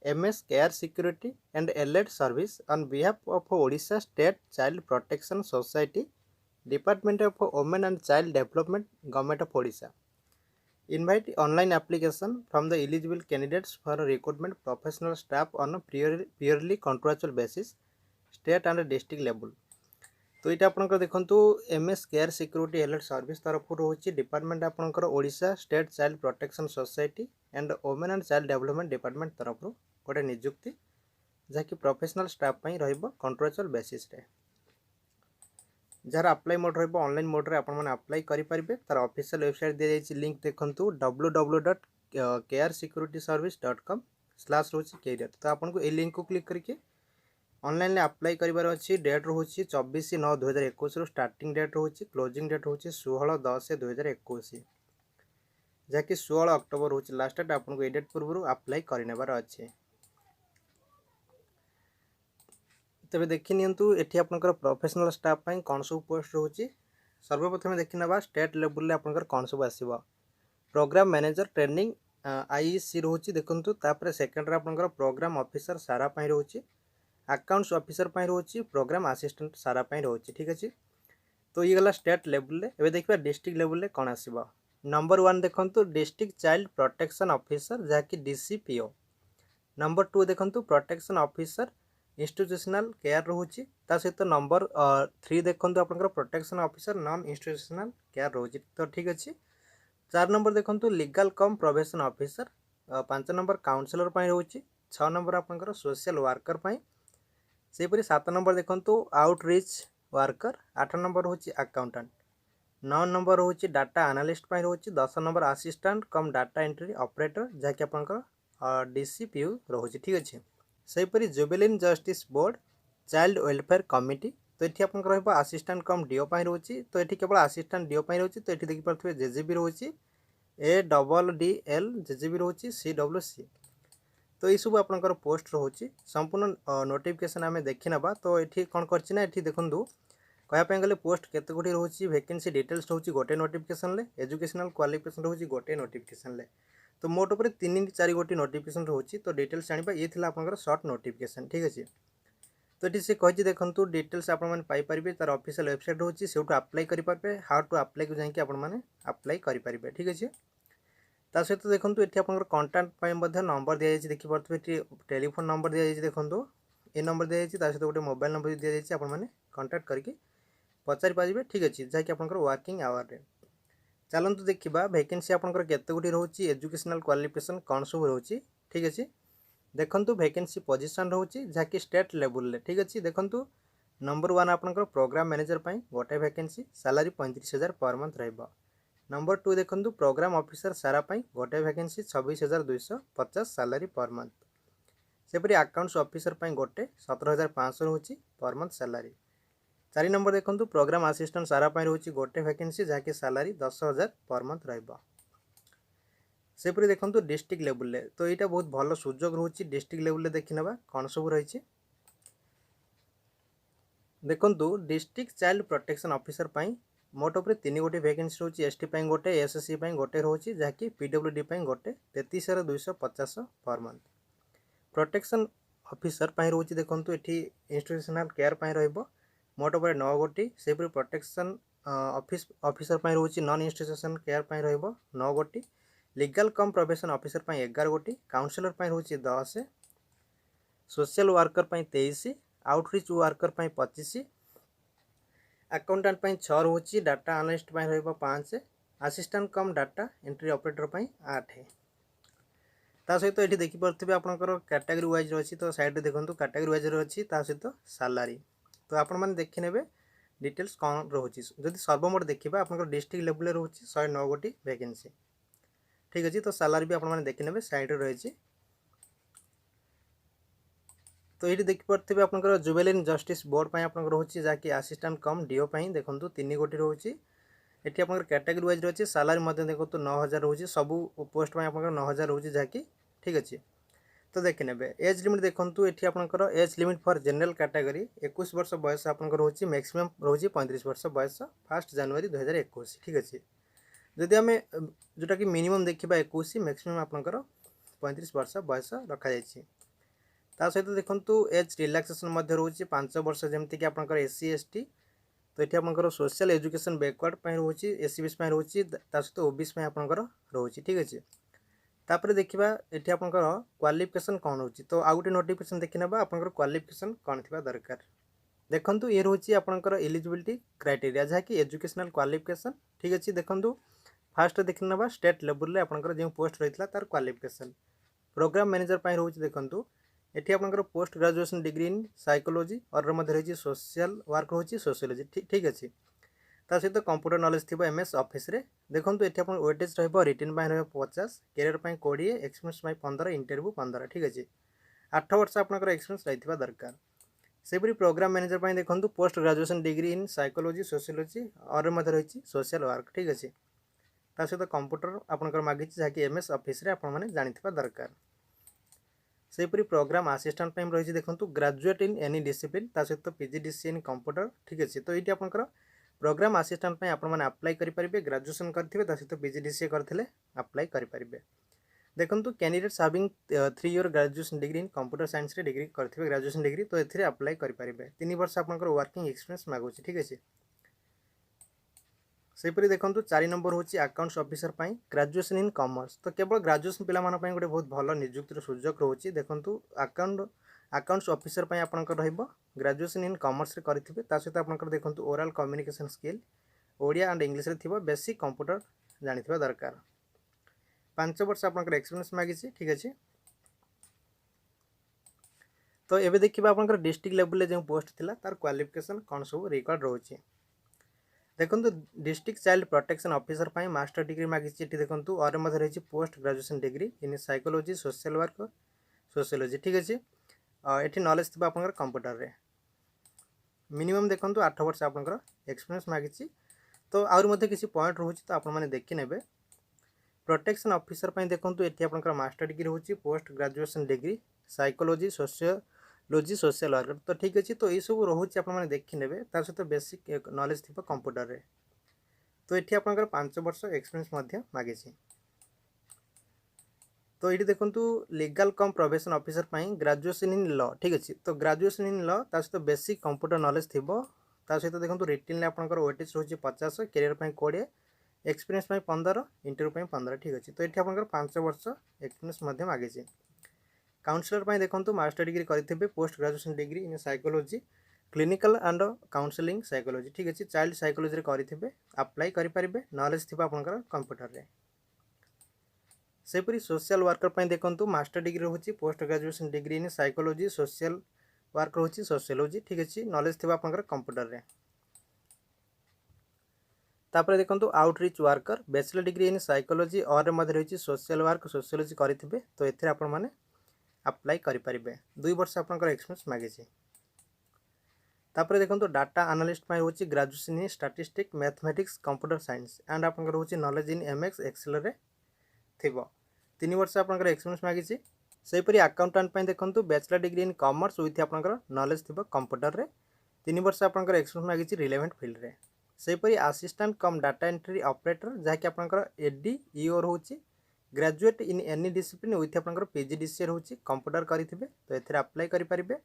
MS Care Security and Allied Service on behalf of Odisha State Child Protection Society, Department of Women and Child Development, Government of Odisha. Invite online application from the eligible candidates for recruitment professional staff on a purely contractual basis, state and district level. तो ये आपंकर देखो MS care security alert service तरफ रोचे department आपंकर Odisha state child protection society and women and child development department तरफ गोटे निजुक्ति जहाँकि प्रोफेशनल स्टाफ कंट्राक्चुअल बेसिस रे jar apply mode online mode रे आपण माने अप्लाई करि परिबे तार ऑफिशियल वेबसाइट दे जाइछि लिंक देखंतु www.careSecurityService.com/ रोची कैरियर तो आपन को ए लिंक को क्लिक करके ऑनलाइन ले अप्लाई करिवार अछि डेट रोची 24/9/2021 रो स्टार्टिंग डेट रोची क्लोजिंग डेट रोची 16/10/2021 जाकि 16 अक्टोबर रोची लास्ट डेट आपन को ए डेट पूर्व अप्लाई करिनेबार अछि। तेज देखी नियंतु एठी आपनकर प्रोफेशनल स्टाफ पई कोन सब पोस्ट रोची। सर्वप्रथम देखि नबा स्टेट लेवल ले आपनकर कोन सब आसीबो। प्रोग्राम मैनेजर ट्रेनिंग आईसी रोची देखंतु तापर सेकंड रे आपनकर प्रोग्राम ऑफिसर सारा पई रोची अकाउंट्स ऑफिसर पई रोची प्रोग्राम असिस्टेंट सारा पई रोची ठीक अछि। तो ये गला स्टेट लेवल ले एबे देखबा डिस्ट्रिक्ट लेवल ले कोन आसीबो। नंबर 1 देखंतु डिस्ट्रिक्ट चाइल्ड प्रोटेक्शन ऑफिसर जाकि डीसीपीओ। नंबर 2 देखंतु प्रोटेक्शन ऑफिसर इंस्टीट्यूशनल केयर रोची ता सहित नंबर 3 देखंतु आपनकर protection officer non institutional care रोची तो ठीक अछि। 4 नंबर देखंतु legal cum probation officer 5 number counsellor पई रोची 6 नंबर आपनकर सोशल वर्कर पई सेपरी 7 नंबर देखंतु आउटरीच वर्कर 8 नंबर होची अकाउंटेंट 9 नंबर होची डाटा एनालिस्ट पई रोची 10 number assistant cum data entry operator जाकि आपनकर डीसीपीयू रोची ठीक अछि। सेपरी juvenile justice board child welfare committee तो ये आपको असिस्टेंट कम डीओ पई रोची तो ये केवल असिस्टेंट डीओ पई रोची तो ये देखि पारथुवे जेजेबी रोची ADDL जेजेबी रोची CWC तो ये सब आपनकर पोस्ट रोची संपूर्ण नोटिफिकेशन आमे देखि नबा। तो ये कौन करछि ना ये देखंतु कहया गले पोस्ट केते गोटी रोची वैकेंसी डिटेल्स रोची गोटे नोटिफिकेशन ले एजुकेशनल क्वालिफिकेशन रोची गोटे नोटिफिकेशन ले तो मोट उपर 3-4 गोटी नोटिफिकेशन रोची तो डिटेल्स जानिबा ये थिला आपनकर शॉर्ट नोटिफिकेशन ठीक अछि। तो ये से कहि देखंतु डिटेल्स आपण माने पाई परिबे तार ऑफिशियल वेबसाइट होची सेउटु अप्लाई करि पारबे हाउ टू अप्लाई को जाई कि आपण माने अप्लाई करि पारबे ठीक अछि। ता सहित देखंतु एठी आपनकर कांटेक्ट पई मध्ये नंबर दिया जायछि देखि परथबे एठी टेलीफोन नंबर दिया जायछि देखंतु ए नंबर दिया जायछि ता सहित गोटे मोबाइल नंबर दिया जायछि आपण माने कांटेक्ट करके पचारि पारिबे ठीक अछि जाकि आपनकर वर्किंग आवर रे। चलंतु देखिबा वैकेंसी आपनकर केते गोटी रहउछि एजुकेशनल क्वालिफिकेशन कोन सब रहउछि ठीक अछि। देखंतु वैकेंसी पोजीशन रहउछि जाकि स्टेट लेवल ले ठीक अछि। देखंतु नंबर 1 आपनकर प्रोग्राम मैनेजर पई गोटे वैकेंसी सैलरी 35,000 पर मंथ रहबो। नंबर 2 देखंतु प्रोग्राम ऑफिसर सारा पई गोटे वैकेंसी 26,250 सैलरी पर मंथ। सेपरि अकाउंट्स ऑफिसर पई गोटे 17,500 रहउछि पर मंथ सैलरी। 4 नंबर देखंतु प्रोग्राम असिस्टेंट सारा पई रहउछि गोटे वैकेंसी जाकि सैलरी 10,000 पर मंथ रहबो। सेपरि देखंतु डिस्ट्रिक्ट लेवल ले तो एटा बहुत भलो सुजोग रहउछि डिस्ट्रिक्ट लेवल ले देखि नबा कोन सब रहिछि। देखंतु डिस्ट्रिक्ट चाइल्ड प्रोटेक्शन ऑफिसर पई मोट उपर 3 गोटी वैकेंसी रहउछि एसटी पई गोटे एसएससी पई गोटे रहउछि जाकि पीडब्ल्यूडी पई गोटे 33,250 पर मंथ। प्रोटेक्शन ऑफिसर पई रहउछि देखंतु एठी इंस्टीट्यूशनल केयर पई रहइबो मोट उपर 9 गोटी सेपरि प्रोटेक्शन ऑफिसर पई रहउछि नॉन इंस्टीट्यूशनल केयर पई रहइबो 9 गोटी लीगल कम प्रोबेशन ऑफिसर पई 11 गोटी काउंसलर पई रहउछि 10 सोशल वर्कर पई 23 आउटरीच वर्कर पई 25 अकाउंटेंट पई 6 रहउछि डाटा एनालिस्ट पई रहइबो 5 assistant cum data entry operator पई 8 ता सहित एठी देखि परथिबे आपनकर कैटेगरी वाइज रहछि तो साइड रे देखंतु कैटेगरी वाइज रहछि ता सहित सैलरी तो आपण माने देखि नेबे डिटेल्स कोन रहछि। जदि सर्वमोट देखिबा आपनकर डिस्ट्रिक्ट लेवल रे रहछि 109 गोटी वैकेंसी ठीक अछि। तो सैलरी भी आपण माने देखि नेबे साइड रे रहछि। तो ये देखि परथिबे आपनकर जुवेनाइल जस्टिस बोर्ड पई आपनकर रहछि जाकि असिस्टेंट कम डीओ पई देखंतु 3 गोटी रहछि। एठी आपनकर कैटेगरी वाइज रहछि सैलरी मध्ये देखंतु 9,000 रहछि सब पोस्ट पई आपनकर 9,000 रहछि जाकि ठीक अछि। तो देखि नेबे एज लिमिट देखंतु एठी आपनकर age limit for general category 21 वर्ष बयस आपनकर रहछि मैक्सिमम रहछि 35 वर्ष बयस 1 जनवरी 2021 ठीक अछि। जदि हमें जोटा कि मिनिमम देखिबा 21 मैक्सिमम आपनकर 35 वर्ष बयस रखा जायछि। ता सहित देखंतु एज रिलैक्सेशन मध्य रोचे 5 वर्ष जेमति कि आपनकर एससी एसटी तो ये आपंकर सोशल एजुकेशन बैकवर्ड रोचे एससी बीस रोचे ता सहित ओबीसी आपंकर रोचे ठीक अच्छे। तापर देखा ये आपंकर क्वालिफिकेशन कौन होची तो आउ गोटे नोटिफिकेशन देखी ना आपंकर क्वालिफिकेशन कौन थी दरकार देखंतु ये रोचे आपंकर एलिजिबिलिटी क्राइटेरिया जहाँकि एजुकेशनल क्वालिफिकेशन ठीक अच्छे। देखंतु फास्ट देखी ना स्टेट लेवल में आपंकर जो पोस्ट रही तार क्वालिफिकेशन प्रोग्राम मैनेजर रोचे देखंतु एठी आपनकर post graduation degree in psychology और मध्य रही सोशल वर्क रोचे सोशियोलॉजी ठीक अच्छे। ता सहित कंप्यूटर नॉलेज थी एमएस ऑफिस रे देखंतु एठी आपन वेटेज रहबो रिटन बाय रहबो 50 कैरियर बाय 20 एक्सपीरियंस बाय 15 इंटरव्यू 15 ठीक अच्छे। 8 वर्ष आपनकर एक्सपीरियंस रहितबा दरकार। सेपरी प्रोग्राम मैनेजर बाय देखंतु post graduation degree in psychology sociology और मध्य रही सोशल वर्क ठीक अच्छे। ता सहित कंप्यूटर आपनकर मागिछि जाकि एमएस ऑफिस रे आपन माने जानिथिबा दरकार। सेपरी प्रोग्राम असिस्टेंट टाइम रही देखो ग्रेजुएट इन एनी डिसिप्लिन ता सहित पीजीडीसी इन कंप्यूटर ठीक अच्छे। तो ये आपंकर प्रोग्राम असिस्टेंट आपने अप्लाई करेंगे ग्रेजुएशन करेंगे सहित पीजीडीसी करते अप्लाई करेंगे। देखो candidates having 3 year graduation degree in computer science रे डिग्री करेंगे ग्रेजुएशन डिग्री तो ये अप्लाई करेंगे 3 वर्ष आपंकर वर्किंग एक्सपीरियंस मागुची ठीक अच्छे। सेपरी देखो 4 नंबर हूँ accounts officer graduation in commerce तो केवल ग्रेजुएशन पिला गोटे बहुत भल निजुक्तिर सुजोग रोचे। देखो अकाउंट्स ऑफिसर आपंकर ग्रेजुएशन इन कॉमर्स रे करेंगे सहित आपंकर देखो oral communication skill Odia and English रे थिबा बेसिक कंप्यूटर जानिथिबा दरकार। 5 वर्ष आपंकर एक्सपीरियंस मागिछि ठीक अच्छे। तो एबे देखिबा आपंकर डिस्ट्रिक्ट लेवल जो पोस्ट थिला तार क्वालिफिकेशन कौन सब रिकॉर्ड रोचे। देखो district child protection officer master degree मागिछि देखो और मध्य रही post graduation degree in psychology social work sociology ठीक अच्छे। ये नॉलेज थी आपंकर कंप्यूटर रे मिनिमम देखो 8 वर्ष आपंकर एक्सपीरियंस मागिछि। तो आउर मध्य किसी पॉइंट रोचे तो आपने देखी ने प्रोटेक्शन ऑफिसर देखो ये आपंकर मास्टर डिग्री रोचे post graduation degree psychology sociology social work तो ठीक अच्छे। तो ये सब रोचे आपने देखी ने सहित बेसिक नॉलेज थी कंप्यूटर रे तो ये आपंकर 5 वर्ष एक्सपीरियंस मागिछि। तो ये देखो legal come profession officer graduation in law ठीक अच्छे। तो ग्रेजुएशन इन लॉ सहित बेसिक कंप्यूटर नॉलेज थी सहित देखो रिटन आपंकर वेटेज रोचे 50 कैरियर 20 एक्सपीरियंस 15 इंटरव्यू 15 ठीक अच्छे। तो ये आपंकर 5 वर्ष एक्सपीरियंस मागिछि। काउंसलर देखो मास्टर डिग्री करेंगे post graduation degree in psychology clinical and counselling psychology ठीक अच्छे। चाइल्ड साइकोलॉजी करेंगे अप्लाई करेंगे नॉलेज थी आपंकर कंप्यूटर रे। सेपरी सोशल वर्कर देखो मास्टर डिग्री रोचे post graduation degree in psychology social work रोचे सोशियोलॉजी ठीक अच्छे नॉलेज थी आपंकर कंप्यूटर रे। तापर देखो outreach worker bachelor degree in psychology और मध्य रही सोशल वर्क सोशियोलॉजी करेंगे तो ये आपने अप्लाई करेंगे 2 वर्ष आपंकर एक्सपीरियंस मागिछि। तापर देखो डाटा एनालिस्ट रोचे graduation in statistics mathematics computer science and आपंकर रोचे नॉलेज इन एमएस एक्सेल रे थिबो 3 वर्ष आपंकर एक्सपीरियंस मागिछि। सेपरी अकाउंटेंट देखो bachelor degree in commerce with आपंकर नॉलेज थिबो कंप्यूटर रे 3 वर्ष आपंकर एक्सपीरियंस मागिछि रिलेवेंट फील्ड रे। सेपरी assistant cum data entry operator जहाँकि आपंकर एडीईओ रोचे graduate in any discipline with आपंकर पीजीडीसी रोचे कंप्यूटर करेंगे तो ये अप्लाई करेंगे।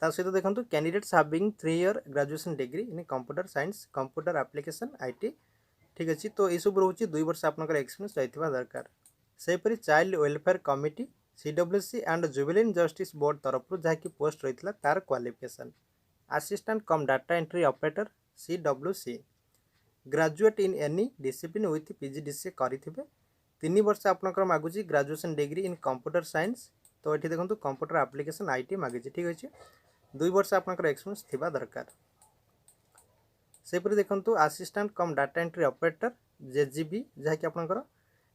सहित देखो candidates having 3 year graduation degree in computer science computer application IT ठीक अच्छे। तो ये सब रोचे 2 वर्ष आपंकर एक्सपीरियंस रही दरकार। सेपरी child welfare committee CWC and juvenile justice board तरफ जहाँकि पोस्ट रही तार qualification assistant cum data entry operator CWC graduate in any discipline with PGDC करेंगे 3 वर्ष आपंकर मागुची graduation degree in computer science तो ये देखो कंप्यूटर एप्लिकेशन आईटी मागिछि ठीक अच्छे 2 वर्ष आपंकर एक्सपीरियंस थिबा दरकार। सेपरी देखो assistant cum data entry operator JGB जहाँकि आपंकर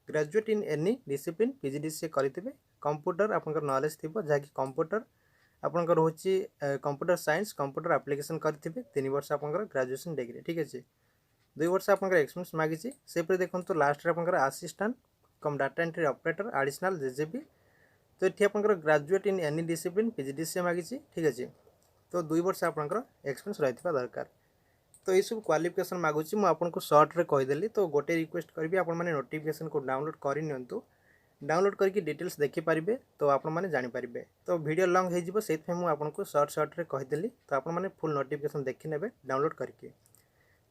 graduate in any discipline PGDC करेंगे कंप्यूटर आपंकर नॉलेज थी जहाँकि कंप्यूटर आपंकर होची कंप्यूटर साइंस कंप्यूटर एप्लिकेशन करेंगे 3 वर्ष आपंकर ग्रेजुएशन डिग्री ठीक अच्छे 2 वर्ष आपंकर एक्सपीरियंस मागिछि। सेपरी देखो लास्ट आपंकर assistant cum data entry operator additional JJB तो ये आपंकर graduate in any discipline PGDC मागिछि ठीक अच्छे। तो 2 वर्ष आपंकर एक्सपीरियंस रही दरकार। तो ये सब क्वालिफिकेशन मागुची मुझे आपको सर्ट रे कहीदेली तो गोटे रिक्वेस्ट करी आपण माने नोटिफिकेशन को डाउनलोड कर नियंतु डाउनलोड करके डिटेल्स देखिपारे तो आपने जानीपारे। तो वीडियो लंग हो आपको सर्ट रे कहीदेली तो आपने फुल नोटिफिकेशन देखी ने डाउनलोड करके।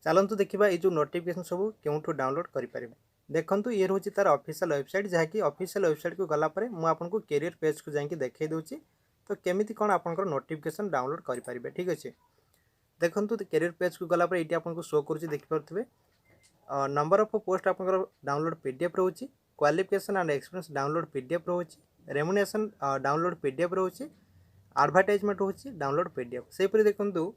चलतु देखा ये जो नोटिफिकेशन सब क्यों डाउनलोड करें। देखो ये रोचे तार ऑफिशियल वेबसाइट जहाँकि ऑफिशियल वेबसाइट को गलापर मुझे कैरियर पेज को जाकि देखई दूसरी तो केमी कौन आप नोटिफिकेशन डाउनलोड करेंगे। ठीक अच्छे देखो कैरियर पेज को गलापर ये आपको शो कर देखिपे नंबर ऑफ पोस्ट आप डाउनलोड पीडीएफ रोचे qualification and experience download PDF रोचे रेमुनेशन डाउनलोड पीडीएफ रोचे एडवर्टाइजमेंट रोचे डाउनलोड पीडीएफ सेपरी देखूँ।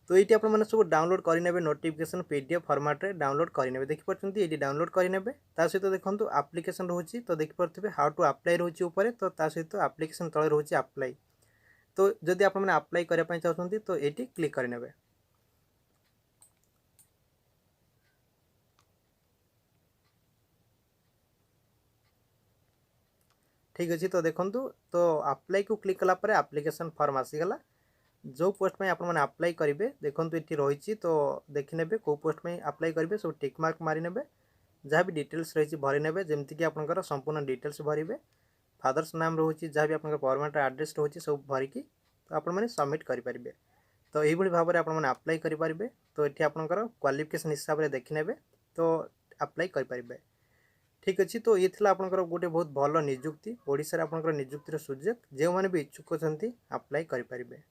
तो ये आप सब डाउनलोड करेंगे नोटिफिकेशन पीडीएफ फॉर्मेट रे डाउनलोड करेंगे देखिपे ये डाउनलोड करेंगे। सहित देखो एप्लिकेशन रोचे तो देखिपे हाउ टू अप्लाई रोचे ऊपर तो सहित एप्लिकेशन तले रोचे अप्लाई। तो जदि आप अप्लाई करने चाहते तो ये क्लिक करेंगे। ठीक अच्छे तो देखो तो अप्लाई को क्लिक कलापर एप्लिकेशन फॉर्म आसीगला जो पोस्ट में आपने अप्लाई करेंगे देखो ये रही तो देखने कौ पोस्ट में अप्लाई करेंगे सब टिक मार्क मारिने जहाँ भी डिटेल्स रही भरी ने जमीक आप संपूर्ण डिटेल्स भरवे फादर्स नाम रोचे जहाँ भी आप परमानेंट एड्रेस रोचे सब भरिकी तो आपने सबमिट करेंगे। तो यही भाव में आपने अप्लाई करेंगे। तो ये आपंकर क्वालिफिकेशन हिसाब से देखने तो अप्लाई करेंगे। ठीक अच्छे तो ये थी आपंकर गोटे बहुत भल निजुक्ति ओडिशा रे आपंकर निजुक्तिर सुजोग जो मैंने भी इच्छुक अच्छा अप्लाई करेंगे।